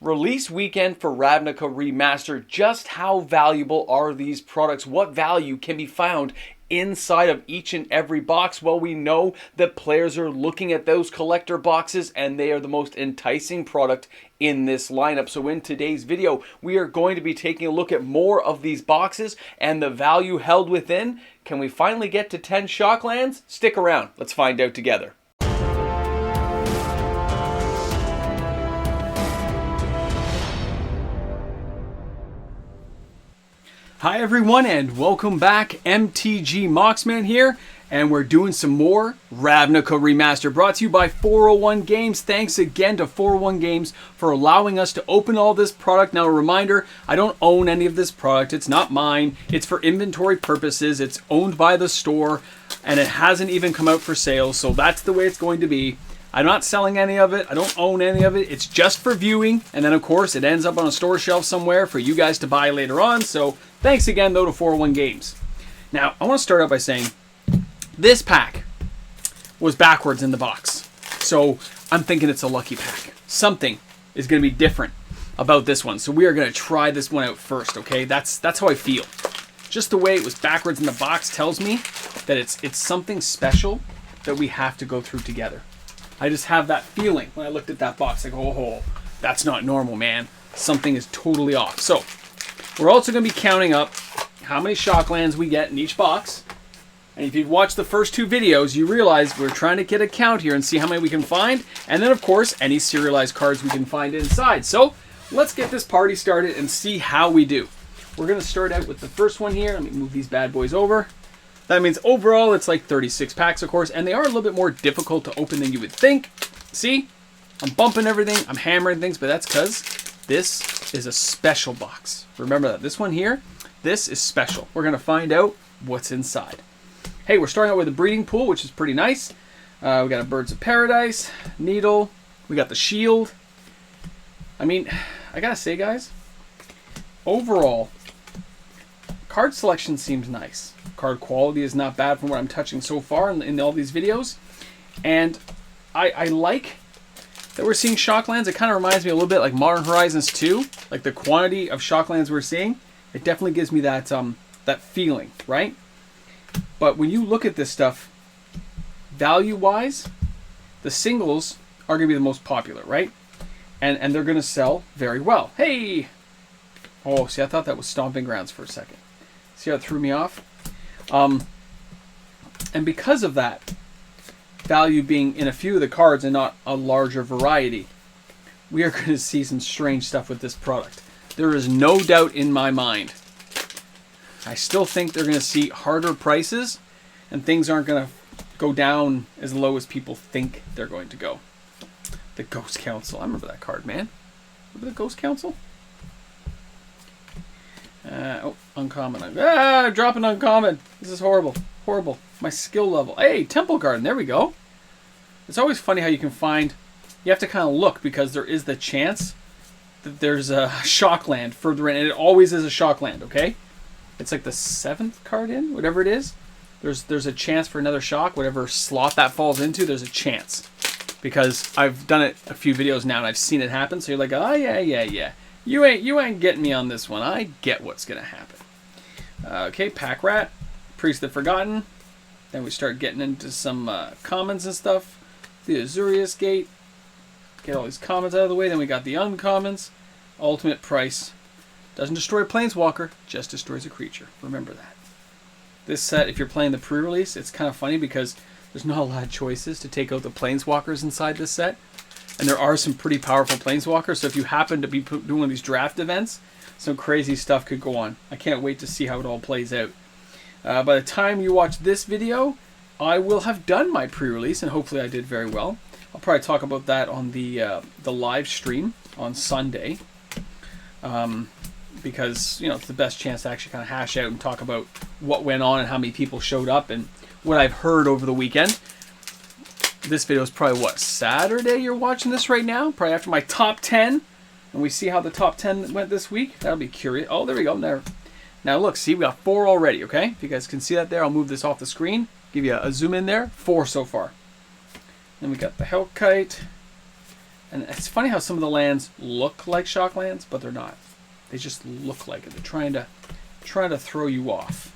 Release weekend for Ravnica Remastered. Just how valuable are these products? What value can be found inside of each and every box? Well, we know that players are looking at those collector boxes and they are the most enticing product in this lineup. So in today's video, we are going to be taking a look at more of these boxes and the value held within. Can we finally get to 10 Shocklands? Stick around. Let's find out together. Hi everyone and welcome back. MTG Moxman here, and we're doing some more Ravnica Remastered, brought to you by 401 Games. Thanks again to 401 Games for allowing us to open all this product. Now a reminder, I don't own any of this product. It's not mine. It's for inventory purposes. It's owned by the store and it hasn't even come out for sale, so that's the way it's going to be. I'm not selling any of it. I don't own any of it. It's just for viewing. And then, of course, it ends up on a store shelf somewhere for you guys to buy later on. So thanks again, though, to 401 Games. Now, I want to start out by saying this pack was backwards in the box. So I'm thinking it's a lucky pack. Something is going to be different about this one. So we are going to try this one out first, okay? That's how I feel. Just the way it was backwards in the box tells me that it's something special that we have to go through together. I just have that feeling when I looked at that box, like, oh, that's not normal, man. Something is totally off. So, we're also going to be counting up how many Shocklands we get in each box. And if you've watched the first two videos, you realize we're trying to get a count here and see how many we can find. And then, of course, any serialized cards we can find inside. So, let's get this party started and see how we do. We're going to start out with the first one here. Let me move these bad boys over. That means overall it's like 36 packs, of course, and they are a little bit more difficult to open than you would think. See? I'm bumping everything, I'm hammering things, but that's because this is a special box. Remember that. This one here, this is special. We're going to find out what's inside. Hey, we're starting out with a breeding pool, which is pretty nice. We got a Birds of Paradise, Needle, we got the Shield. I mean, I gotta say, guys, overall, card selection seems nice. Card quality is not bad from what I'm touching so far in all these videos. And I like that we're seeing Shocklands. It kind of reminds me a little bit like Modern Horizons 2. Like the quantity of Shocklands we're seeing, it definitely gives me that that feeling, right? But when you look at this stuff, value-wise, the singles are going to be the most popular, right? And they're going to sell very well. Hey! Oh, see, I thought that was Stomping Grounds for a second. See how it threw me off? And because of that, value being in a few of the cards and not a larger variety, we are going to see some strange stuff with this product. There is no doubt in my mind. I still think they're going to see harder prices and things aren't going to go down as low as people think they're going to go. The Ghost Council. I remember that card, man. Remember the Ghost Council? Uncommon. Dropping uncommon. This is horrible. Horrible. My skill level. Hey, Temple Garden. There we go. It's always funny how you can find... You have to kind of look because there is the chance that there's a Shockland further in. And it always is a Shockland, okay? It's like the 7th card in, whatever it is. There's a chance for another Shock. Whatever slot that falls into, there's a chance. Because I've done it a few videos now and I've seen it happen. So you're like, oh, yeah. You ain't getting me on this one. I get what's going to happen. Okay, Pack Rat, Priest of the Forgotten. Then we start getting into some commons and stuff. The Azurius Gate. Get all these commons out of the way. Then we got the uncommons. Ultimate Price. Doesn't destroy a Planeswalker, just destroys a creature. Remember that. This set, if you're playing the pre-release, it's kind of funny because there's not a lot of choices to take out the Planeswalkers inside this set. And there are some pretty powerful Planeswalkers, so if you happen to be doing one of these draft events, some crazy stuff could go on. I can't wait to see how it all plays out. By the time you watch this video, I will have done my pre-release, and hopefully I did very well. I'll probably talk about that on the live stream on Sunday, because it's the best chance to actually kind of hash out and talk about what went on and how many people showed up and what I've heard over the weekend. This video is probably, what, Saturday you're watching this right now? Probably after my top 10. And we see how the top 10 went this week. That'll be curious. Oh, there we go. There. Now look, see, we got 4 already, okay? If you guys can see that there, I'll move this off the screen. Give you a zoom in there. 4 so far. Then we got the Hellkite. And it's funny how some of the lands look like shock lands, but they're not. They just look like it. They're trying to throw you off.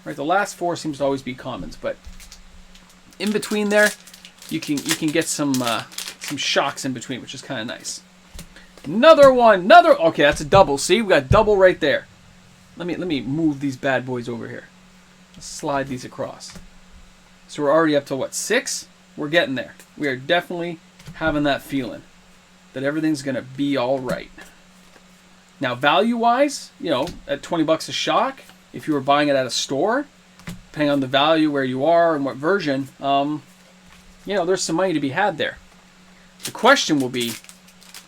Right? The last 4 seems to always be commons, but in between there, you can get some shocks in between, which is kind of nice. Another one, okay, that's a double. See, we got double right there. Let me move these bad boys over here. Let's slide these across. So we're already up to what, 6? We're getting there. We are definitely having that feeling that everything's gonna be all right. Now, value-wise, you know, at $20 a shock, if you were buying it at a store, depending on the value, where you are, and what version, you know, there's some money to be had there. The question will be,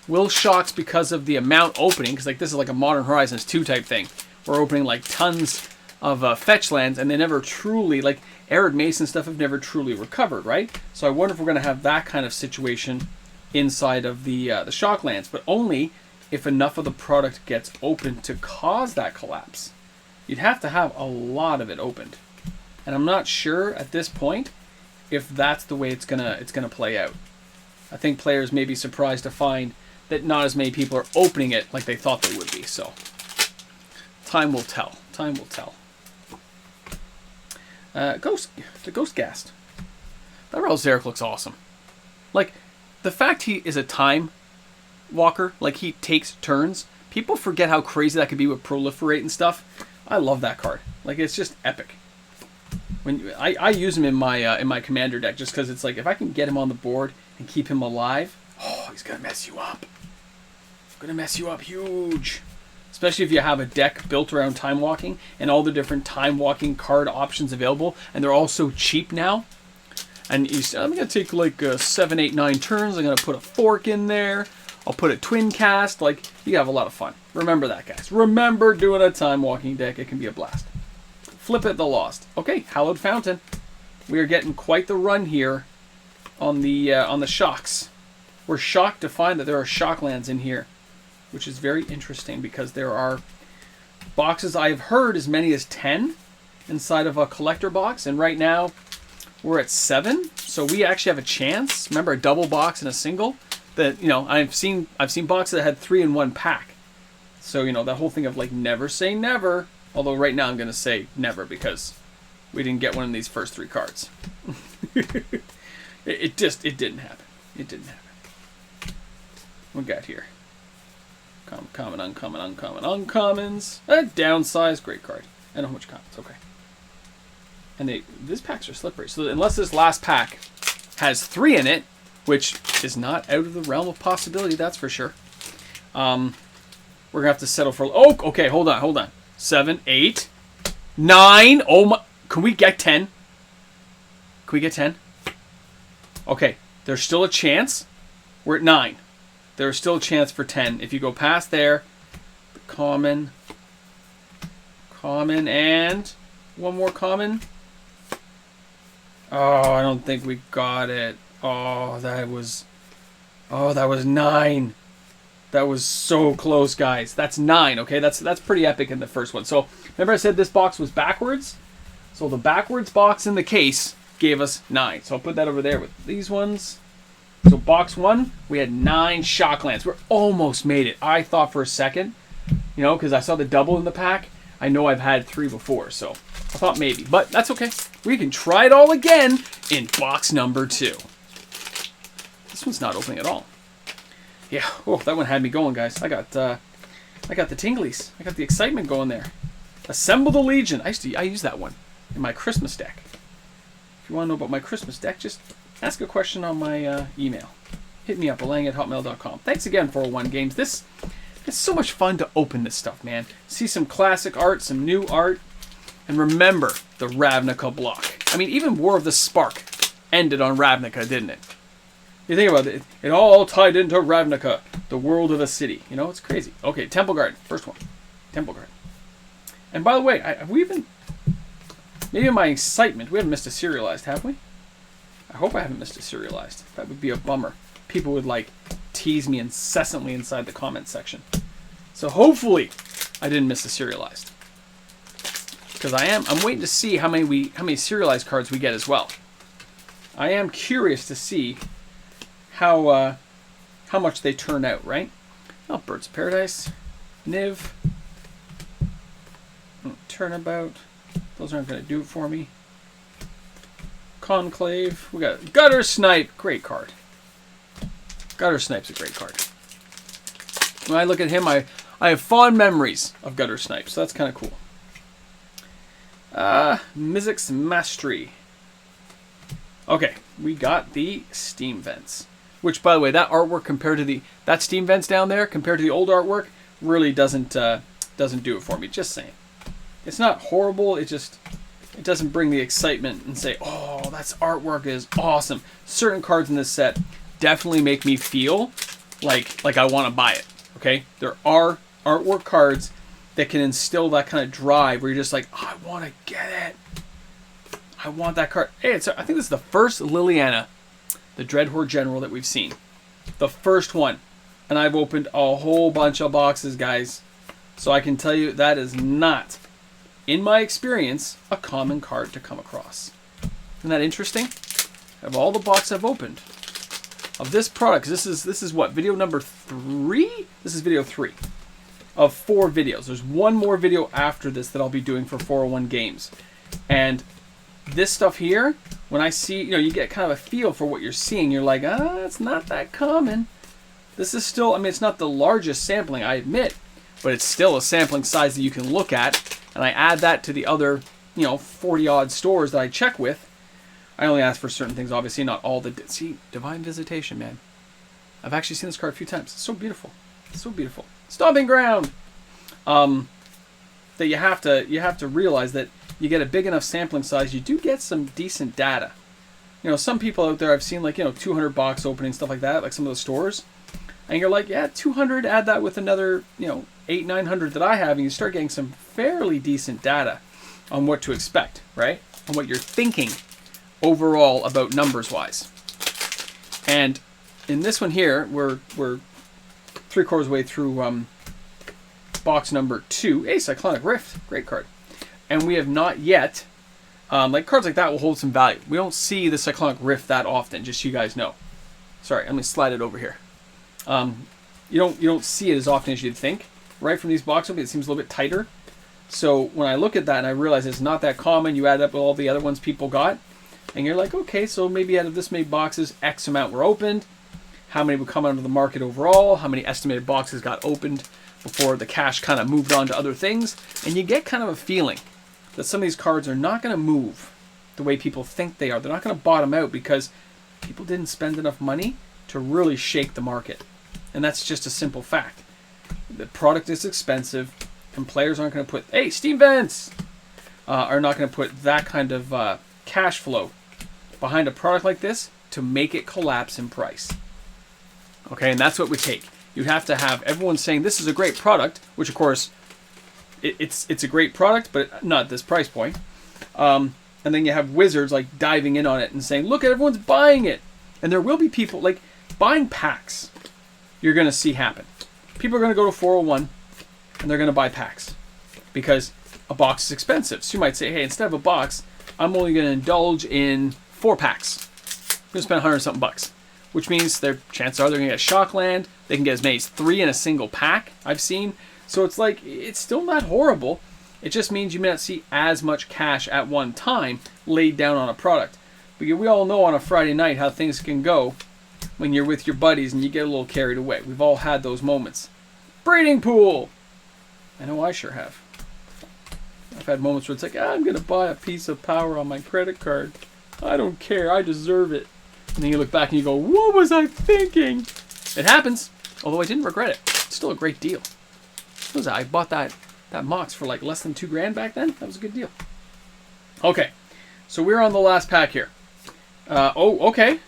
will shocks, because of the amount opening, because like this is like a Modern Horizons 2 type thing, we're opening like tons of fetch lands, and they never truly, like Arid Mason stuff, have never truly recovered, right? So I wonder if we're going to have that kind of situation inside of the shock lands, but only if enough of the product gets opened to cause that collapse. You'd have to have a lot of it opened, and I'm not sure at this point if that's the way it's gonna play out. I think players may be surprised to find that not as many people are opening it like they thought they would be. So time will tell. Time will tell. The Ghost Ghast. That Relic Xeric looks awesome. Like, the fact he is a time walker, like he takes turns. People forget how crazy that could be with Proliferate and stuff. I love that card. Like, it's just epic. When I use him in my commander deck, just because it's like, if I can get him on the board and keep him alive, oh, he's gonna mess you up. Gonna mess you up huge. Especially if you have a deck built around time walking and all the different time walking card options available, and they're all so cheap now. And you say, I'm gonna take like 7, 8, 9 turns. I'm gonna put a fork in there. I'll put a twin cast. Like, you have a lot of fun. Remember that, guys. Remember doing a time walking deck. It can be a blast. Flip it, the Lost. Okay, Hallowed Fountain. We are getting quite the run here on the shocks. We're shocked to find that there are shock lands in here, which is very interesting because there are boxes, I have heard, as many as 10 inside of a collector box, and right now we're at 7. So we actually have a chance. Remember, a double box and a single. That, you know, I've seen boxes that had 3 in 1 pack. So, you know, that whole thing of like never say never. Although right now I'm gonna say never because we didn't get one of these first 3 cards. it didn't happen. It didn't happen. What we got here? Common, uncommon, uncommons. Downsize, great card. I know how much commons. Okay. And these packs are slippery. So unless this last pack has 3 in it, which is not out of the realm of possibility, that's for sure. We're gonna have to settle for. Oh, okay. Hold on. 7, 8, 9. Oh my! Can we get 10? Can we get 10? Okay. There's still a chance. We're at 9. There's still a chance for 10. If you go past there, the common, and one more common. Oh, I don't think we got it. Oh, that was 9. That was so close, guys. That's 9, okay? That's pretty epic in the first one. So, remember I said this box was backwards? So, the backwards box in the case gave us 9. So, I'll put that over there with these ones. So, box 1, we had 9 shock lands. We're almost made it. I thought for a second, you know, because I saw the double in the pack. I know I've had 3 before, so I thought maybe. But that's okay. We can try it all again in box number 2. This one's not opening at all. Yeah, oh, that one had me going, guys. I got the tinglies. I got the excitement going there. Assemble the Legion. I use that one in my Christmas deck. If you want to know about my Christmas deck, just ask a question on my email. Hit me up, alang@hotmail.com. Thanks again, 401 Games. It's so much fun to open this stuff, man. See some classic art, some new art, and remember the Ravnica block. I mean, even War of the Spark ended on Ravnica, didn't it? You think about it, it all tied into Ravnica, the world of a city. You know, it's crazy. Okay, Temple Garden, first one. Temple Garden. And by the way, have we even, maybe in my excitement, we haven't missed a serialized, have we? I hope I haven't missed a serialized. That would be a bummer. People would like tease me incessantly inside the comment section. So hopefully I didn't miss a serialized. Because I'm waiting to see how many serialized cards we get as well. I am curious to see how how much they turn out, right? Oh, Birds of Paradise, Niv, Turnabout. Those aren't going to do it for me. Conclave. We got Gutter Snipe. Great card. Gutter Snipe's a great card. When I look at him, I have fond memories of Gutter Snipe, so that's kind of cool. Mizzix Mastery. Okay, we got the Steam Vents. Which, by the way, that artwork compared to that Steam Vents down there, compared to the old artwork, really doesn't do it for me. Just saying. It's not horrible, it doesn't bring the excitement and say, oh, that artwork is awesome. Certain cards in this set definitely make me feel like I want to buy it. Okay? There are artwork cards that can instill that kind of drive where you're just like, oh, I want to get it. I want that card. Hey, I think this is the first Liliana, the Dreadhorde General that we've seen. The first one. And I've opened a whole bunch of boxes, guys. So I can tell you that is not, in my experience, a common card to come across. Isn't that interesting? Of all the boxes I've opened of this product, this is what, video number 3? This is video 3 of 4 videos. There's one more video after this that I'll be doing for 401 Games. And this stuff here, when I see, you get kind of a feel for what you're seeing. You're like, it's not that common. This is still, I mean, it's not the largest sampling, I admit, but it's still a sampling size that you can look at. And I add that to the other, 40-odd stores that I check with. I only ask for certain things, obviously, not all the... See, Divine Visitation, man. I've actually seen this card a few times. It's so beautiful. It's so beautiful. Stomping Ground! That you have to realize that you get a big enough sampling size, you do get some decent data. Some people out there I've seen, 200 box opening, stuff like that, like some of those stores. And you're like, yeah, 200, add that with another, 800, 900 that I have, and you start getting some fairly decent data on what to expect, right? On what you're thinking overall about numbers-wise. And in this one here, we're 3/4 way through box number 2. A Cyclonic Rift, great card. And we have not yet, cards like that will hold some value. We don't see the Cyclonic Rift that often, just so you guys know. Sorry, let me slide it over here. You don't see it as often as you'd think, right? From these box openings, it seems a little bit tighter. So when I look at that and I realize it's not that common, you add up with all the other ones people got, and you're like, okay, so maybe out of this many boxes, X amount were opened. How many would come out of the market overall? How many estimated boxes got opened before the cash kind of moved on to other things? And you get kind of a feeling that some of these cards are not going to move the way people think they are. They're not going to bottom out because people didn't spend enough money to really shake the market. And that's just a simple fact. The product is expensive, and players aren't going to put, hey, Steam Vents! Are not going to put that kind of cash flow behind a product like this to make it collapse in price. Okay, and that's what we take. You have to have everyone saying this is a great product, which of course, it's a great product, but not at this price point. And then you have wizards like diving in on it and saying, look, everyone's buying it. And there will be people, like buying packs, you're going to see happen. People are going to go to 401 and they're going to buy packs because a box is expensive. So you might say, hey, instead of a box, I'm only going to indulge in 4 packs. I'm going to spend 100-something bucks, which means their chances are they're going to get Shockland. They can get as many as 3 in a single pack, I've seen. So it's like, it's still not horrible. It just means you may not see as much cash at one time laid down on a product. But we all know on a Friday night how things can go when you're with your buddies and you get a little carried away. We've all had those moments. Breeding Pool! I know I sure have. I've had moments where it's like, I'm going to buy a piece of power on my credit card. I don't care. I deserve it. And then you look back and you go, what was I thinking? It happens. Although I didn't regret it. It's still a great deal. What was that? I bought that Mox for like less than $2,000 back then. That was a good deal. Okay. So we're on the last pack here. Okay.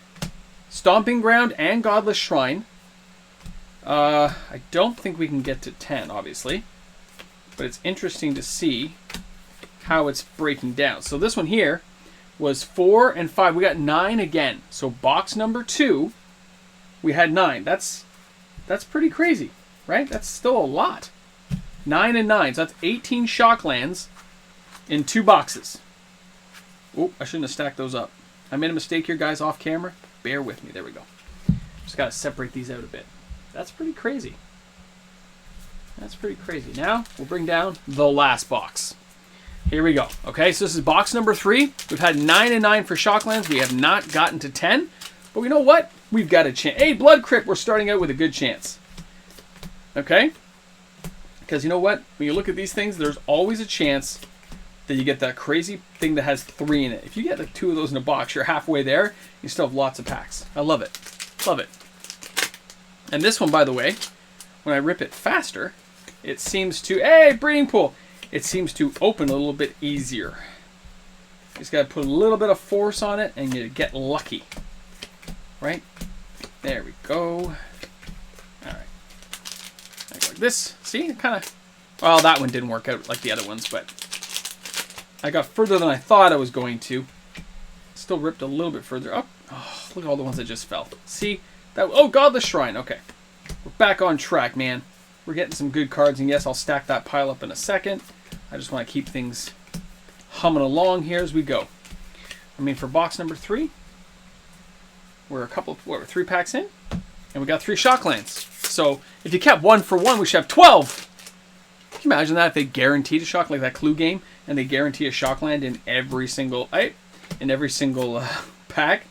Stomping Ground and Godless Shrine. I don't think we can get to 10, obviously. But it's interesting to see how it's breaking down. So this one here was 4 and 5. We got 9 again. So box number 2, we had 9. That's pretty crazy, right? That's still a lot. 9 and 9. So that's 18 Shocklands in 2 boxes. Oh, I shouldn't have stacked those up. I made a mistake here, guys, off camera. Bear with me. There we go. Just got to separate these out a bit. That's pretty crazy. That's pretty crazy. Now, we'll bring down the last box. Here we go. Okay, so this is box number 3. We've had 9 and 9 for Shocklands. We have not gotten to 10. But you know what? We've got a chance. Hey, Blood Crypt, we're starting out with a good chance. Okay? Because you know what? When you look at these things, there's always a chance that you get that crazy thing that has 3 in it. If you get like 2 of those in a box, you're halfway there. You still have lots of packs. I love it. Love it. And this one, by the way, when I rip it faster, it seems to... Hey, breeding pool! It seems to open a little bit easier. Just got to put a little bit of force on it and you get lucky. Right? There we go. Alright. Like this. See? Kind of... Well, that one didn't work out like the other ones, but... I got further than I thought I was going to. Still ripped a little bit further up. Oh, look at all the ones that just fell. See? That... Oh, Godless Shrine. Okay. We're back on track, man. We're getting some good cards, and yes, I'll stack that pile up in a second. I just want to keep things humming along here as we go. I mean, for box number 3, we're 3 packs in, and we got 3 Shocklands. So if you kept 1 for 1, we should have 12. Can you imagine that if they guaranteed a shock like that Clue game, and they guarantee a Shockland in every single pack?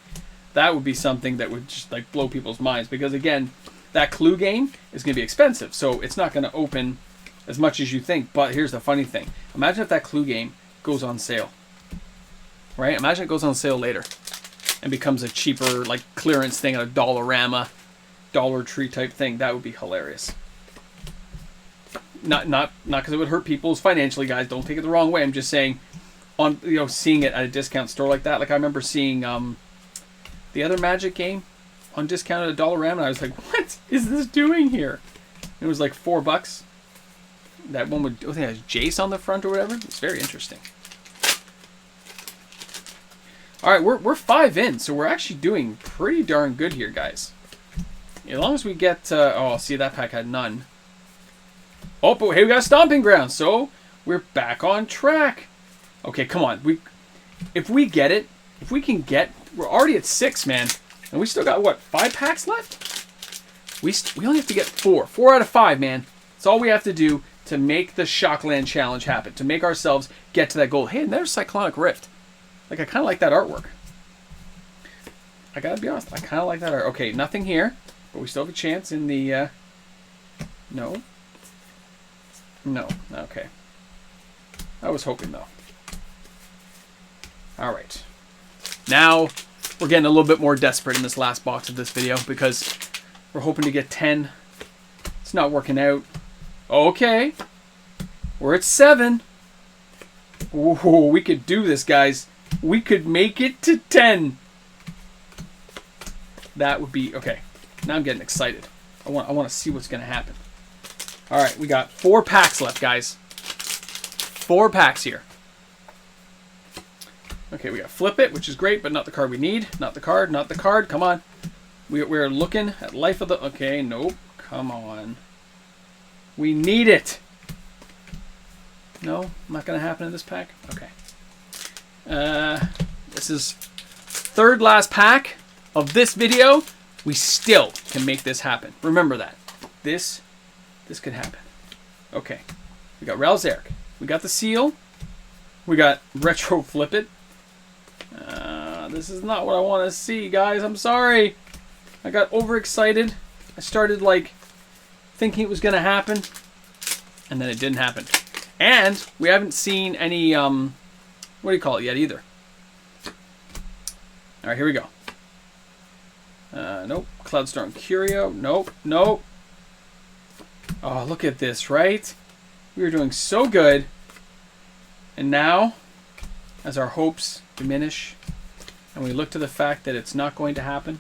That would be something that would just like blow people's minds, because again, that Clue game is going to be expensive, so it's not going to open as much as you think. But here's the funny thing. Imagine if that Clue game goes on sale. Right? Imagine it goes on sale later and becomes a cheaper, like, clearance thing at a Dollarama, Dollar Tree type thing. That would be hilarious. Not because it would hurt people's financially, guys. Don't take it the wrong way. I'm just saying, on seeing it at a discount store like that. Like I remember seeing the other Magic game on discount at a Dollarama, and I was like, what is this doing here? It was like $4. That one would, I think it has Jace on the front or whatever. It's very interesting. All right, we're 5 in, so we're actually doing pretty darn good here, guys. As long as we get, oh, see, that pack had none. Oh, but hey, we got a Stomping Ground, so we're back on track. Okay, come on. If we get it, if we can get, we're already at 6, man. And we still got, what, 5 packs left? We only have to get 4. 4 out of 5, man. That's all we have to do to make the Shockland Challenge happen, to make ourselves get to that goal. Hey, and there's Cyclonic Rift. Like, I kind of like that artwork. I gotta be honest, I kind of like that art. Okay, nothing here, but we still have a chance in the, no. No, okay. I was hoping, though. All right. Now, we're getting a little bit more desperate in this last box of this video because we're hoping to get 10. It's not working out. Okay. We're at 7. Ooh, we could do this, guys. We could make it to 10. That would be... Okay. Now I'm getting excited. I want to see what's going to happen. All right. We got 4 packs left, guys. 4 packs here. Okay, we got Flip It, which is great, but not the card we need. Not the card, not the card. Come on. We're looking at Life of the... Okay, nope. Come on. We need it. No, not going to happen in this pack? Okay. This is 3rd last pack of this video. We still can make this happen. Remember that. This could happen. Okay. We got Ralzeric. We got the Seal. We got Retro Flip It. This is not what I want to see, guys. I'm sorry. I got overexcited. I started, like, thinking it was going to happen. And then it didn't happen. And we haven't seen any, what do you call it yet either. All right, here we go. Nope. Cloudstorm Curio. Nope. Nope. Oh, look at this, right? We were doing so good. And now, as our hopes diminish, and we look to the fact that it's not going to happen,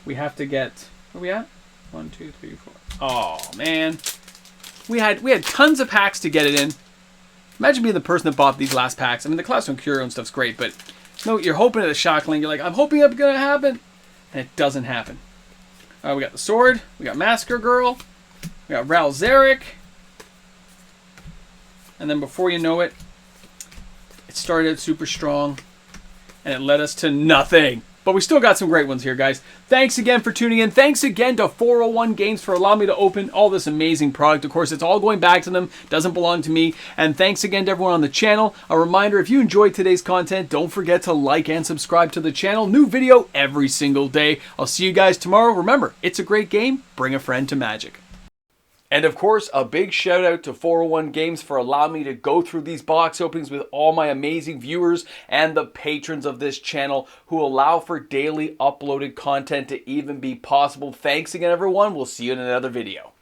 we have to get... Where are we at? 1, 2, 3, 4. Oh, man. We had tons of packs to get it in. Imagine being the person that bought these last packs. I mean, the Cloudstorm Curio and stuff's great, but no, you're hoping at a Shockland. You're like, I'm hoping it's going to happen. And it doesn't happen. We got the Sword. We got Massacre Girl. We got Ralzeric. And then before you know it, it started out super strong. And it led us to nothing. But we still got some great ones here, guys. Thanks again for tuning in. Thanks again to 401 Games for allowing me to open all this amazing product. Of course, it's all going back to them. Doesn't belong to me. And thanks again to everyone on the channel. A reminder, if you enjoyed today's content, don't forget to like and subscribe to the channel. New video every single day. I'll see you guys tomorrow. Remember, it's a great game. Bring a friend to Magic. And of course, a big shout out to 401 Games for allowing me to go through these box openings with all my amazing viewers and the patrons of this channel who allow for daily uploaded content to even be possible. Thanks again, everyone. We'll see you in another video.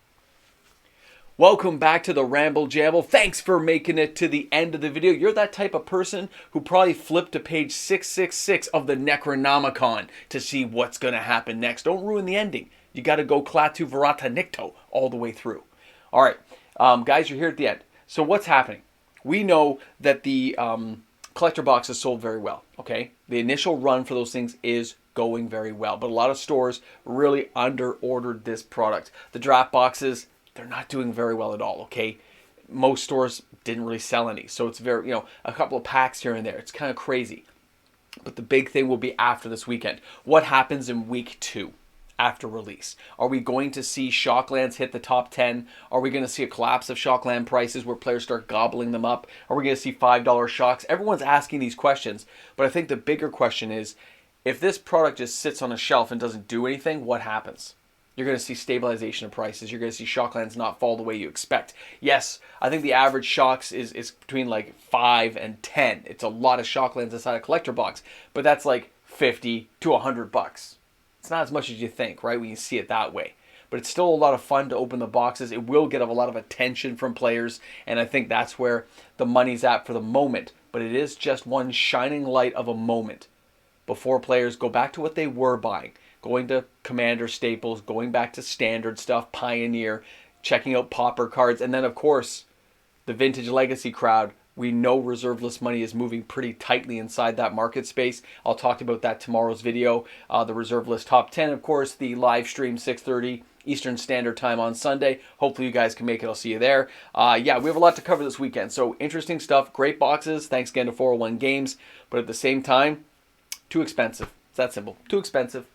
Welcome back to the Ramble Jamble. Thanks for making it to the end of the video. You're that type of person who probably flipped to page 666 of the Necronomicon to see what's going to happen next. Don't ruin the ending. You got to go Klaatu Verata Nikto all the way through. All right, guys, you're here at the end. So what's happening? We know that the collector boxes sold very well, okay? The initial run for those things is going very well, but a lot of stores really under-ordered this product. The draft boxes, they're not doing very well at all, okay? Most stores didn't really sell any, so it's very, a couple of packs here and there. It's kind of crazy. But the big thing will be after this weekend. What happens in week 2? After release? Are we going to see Shocklands hit the top 10? Are we going to see a collapse of Shockland prices where players start gobbling them up? Are we going to see $5 shocks? Everyone's asking these questions, but I think the bigger question is, if this product just sits on a shelf and doesn't do anything, what happens? You're going to see stabilization of prices. You're going to see Shocklands not fall the way you expect. Yes, I think the average shocks is between like 5 and 10. It's a lot of Shocklands inside a collector box, but that's like 50 to $100. It's not as much as you think, right, when you see it that way. But it's still a lot of fun to open the boxes. It will get a lot of attention from players, and I think that's where the money's at for the moment. But it is just one shining light of a moment before players go back to what they were buying. Going to Commander staples, going back to standard stuff, Pioneer, checking out Pauper cards, and then, of course, the Vintage Legacy crowd. We know reserve list money is moving pretty tightly inside that market space. I'll talk about that tomorrow's video. The reserve list top 10, of course, the live stream 6:30 Eastern Standard Time on Sunday. Hopefully you guys can make it. I'll see you there. Yeah, we have a lot to cover this weekend. So interesting stuff, great boxes. Thanks again to 401 Games. But at the same time, too expensive. It's that simple. Too expensive.